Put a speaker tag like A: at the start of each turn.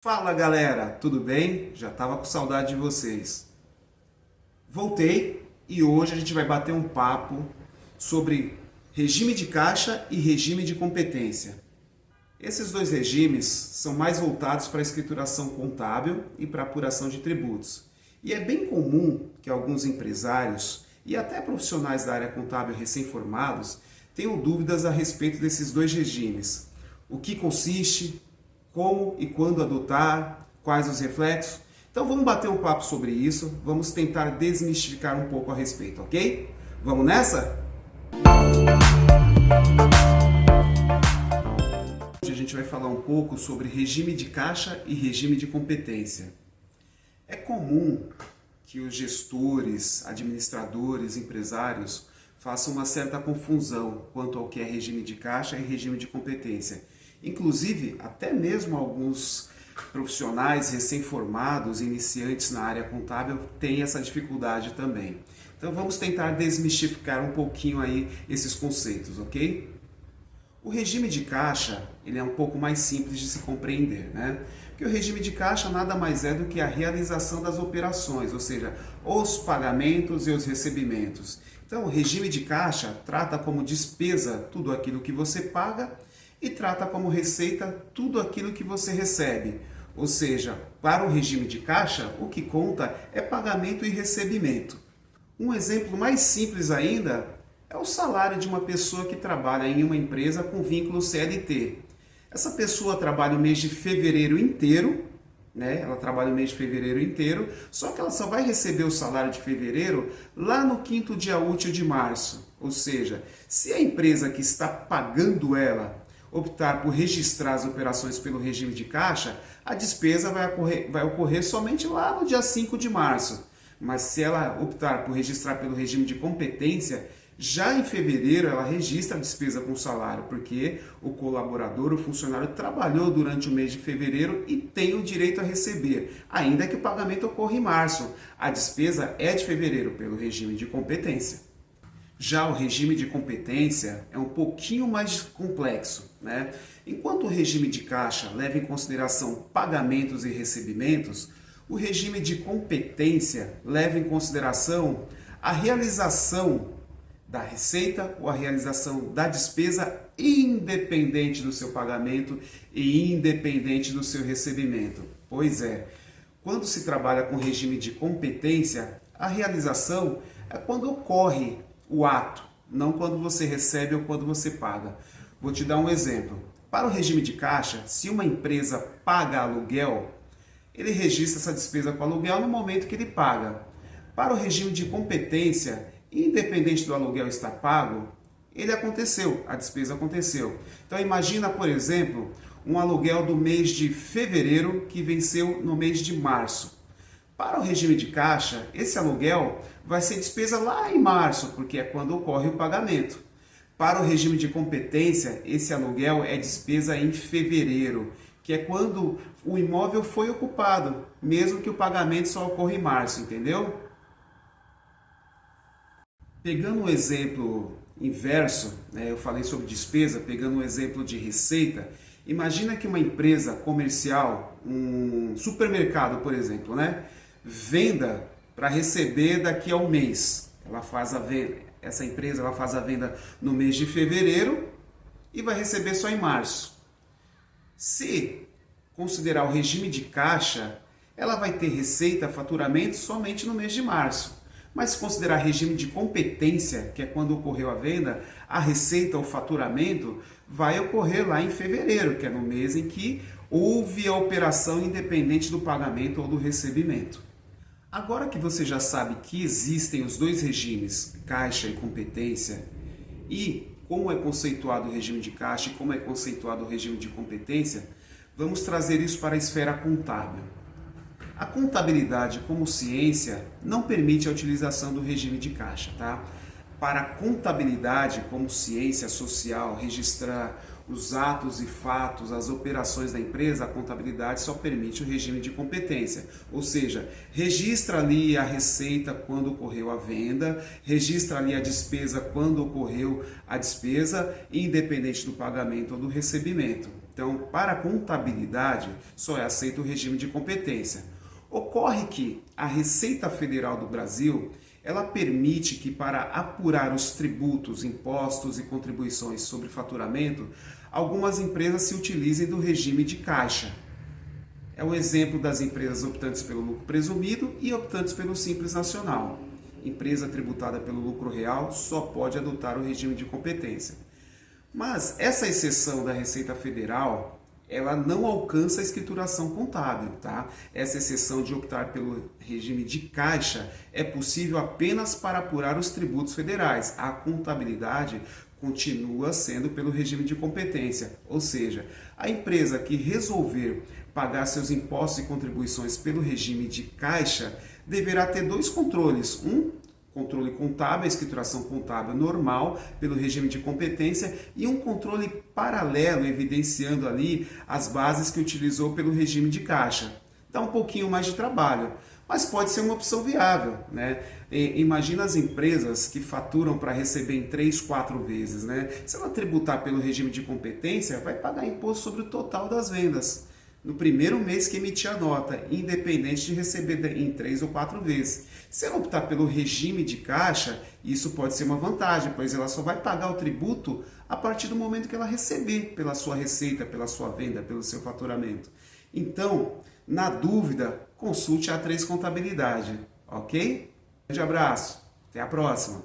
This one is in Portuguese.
A: Fala galera, tudo bem? Já estava com saudade de vocês. Voltei e hoje a gente vai bater um papo sobre regime de caixa e regime de competência. Esses dois regimes são mais voltados para a escrituração contábil e para a apuração de tributos. E é bem comum que alguns empresários e até profissionais da área contábil recém-formados tenham dúvidas a respeito desses dois regimes. O que consiste, como e quando adotar, quais os reflexos. Então vamos bater um papo sobre isso, vamos tentar desmistificar um pouco a respeito, ok? Vamos nessa? Hoje a gente vai falar um pouco sobre regime de caixa e regime de competência. É comum que os gestores, administradores, empresários façam uma certa confusão quanto ao que é regime de caixa e regime de competência. Inclusive, até mesmo alguns profissionais recém-formados, iniciantes na área contábil, têm essa dificuldade também. Então vamos tentar desmistificar um pouquinho aí esses conceitos, ok? O regime de caixa, ele é um pouco mais simples de se compreender, né? Porque o regime de caixa nada mais é do que a realização das operações, ou seja, os pagamentos e os recebimentos. Então, o regime de caixa trata como despesa tudo aquilo que você paga e trata como receita tudo aquilo que você recebe. Ou seja, para o regime de caixa, o que conta é pagamento e recebimento. Um exemplo mais simples ainda é o salário de uma pessoa que trabalha em uma empresa com vínculo CLT. Essa pessoa trabalha o mês de fevereiro inteiro, né? Ela trabalha o mês de fevereiro inteiro, só que ela só vai receber o salário de fevereiro lá no quinto dia útil de março. Ou seja, se a empresa que está pagando ela optar por registrar as operações pelo regime de caixa, a despesa vai ocorrer somente lá no dia 5 de março. Mas se ela optar por registrar pelo regime de competência, já em fevereiro ela registra a despesa com salário, porque o colaborador, o funcionário, trabalhou durante o mês de fevereiro e tem o direito a receber, ainda que o pagamento ocorra em março. A despesa é de fevereiro pelo regime de competência. Já o regime de competência é um pouquinho mais complexo, né? Enquanto o regime de caixa leva em consideração pagamentos e recebimentos, o regime de competência leva em consideração a realização da receita ou a realização da despesa independente do seu pagamento e independente do seu recebimento. Pois é, quando se trabalha com regime de competência, a realização é quando ocorre o ato, não quando você recebe ou quando você paga. Vou te dar um exemplo. Para o regime de caixa, se uma empresa paga aluguel, ele registra essa despesa com aluguel no momento que ele paga. Para o regime de competência, independente do aluguel estar pago, ele aconteceu, a despesa aconteceu. Então imagina, por exemplo, um aluguel do mês de fevereiro que venceu no mês de março. Para o regime de caixa, esse aluguel vai ser despesa lá em março, porque é quando ocorre o pagamento. Para o regime de competência, esse aluguel é despesa em fevereiro, que é quando o imóvel foi ocupado, mesmo que o pagamento só ocorra em março, entendeu? Pegando um exemplo inverso, né, eu falei sobre despesa, pegando um exemplo de receita, imagina que uma empresa comercial, um supermercado, por exemplo, né, venda para receber daqui a um mês. Ela faz a venda, essa empresa ela faz a venda no mês de fevereiro e vai receber só em março. Se considerar o regime de caixa, ela vai ter receita, faturamento somente no mês de março. Mas se considerar regime de competência, que é quando ocorreu a venda, a receita ou faturamento vai ocorrer lá em fevereiro, que é no mês em que houve a operação independente do pagamento ou do recebimento. Agora que você já sabe que existem os dois regimes, caixa e competência, e como é conceituado o regime de caixa e como é conceituado o regime de competência, vamos trazer isso para a esfera contábil. A contabilidade como ciência não permite a utilização do regime de caixa, tá? Para a contabilidade como ciência social, registrar os atos e fatos, as operações da empresa, a contabilidade só permite o regime de competência. Ou seja, registra ali a receita quando ocorreu a venda, registra ali a despesa quando ocorreu a despesa, independente do pagamento ou do recebimento. Então, para a contabilidade, só é aceito o regime de competência. Ocorre que a Receita Federal do Brasil, ela permite que para apurar os tributos, impostos e contribuições sobre faturamento, algumas empresas se utilizem do regime de caixa. É o exemplo das empresas optantes pelo lucro presumido e optantes pelo Simples Nacional. Empresa tributada pelo lucro real só pode adotar o regime de competência. Mas essa exceção da Receita Federal, ela não alcança a escrituração contábil, tá? Essa exceção de optar pelo regime de caixa é possível apenas para apurar os tributos federais. A contabilidade continua sendo pelo regime de competência, ou seja, a empresa que resolver pagar seus impostos e contribuições pelo regime de caixa deverá ter dois controles. Um controle contábil, a escrituração contábil normal, pelo regime de competência, e um controle paralelo, evidenciando ali as bases que utilizou pelo regime de caixa. Dá um pouquinho mais de trabalho, mas pode ser uma opção viável, né? Imagina as empresas que faturam para receber em 3, 4 vezes, né? Se ela tributar pelo regime de competência, vai pagar imposto sobre o total das vendas no primeiro mês que emitir a nota, independente de receber em 3 ou 4 vezes. Se ela optar pelo regime de caixa, isso pode ser uma vantagem, pois ela só vai pagar o tributo a partir do momento que ela receber pela sua receita, pela sua venda, pelo seu faturamento. Então, na dúvida, consulte a A3 Contabilidade, ok? Um grande abraço, até a próxima!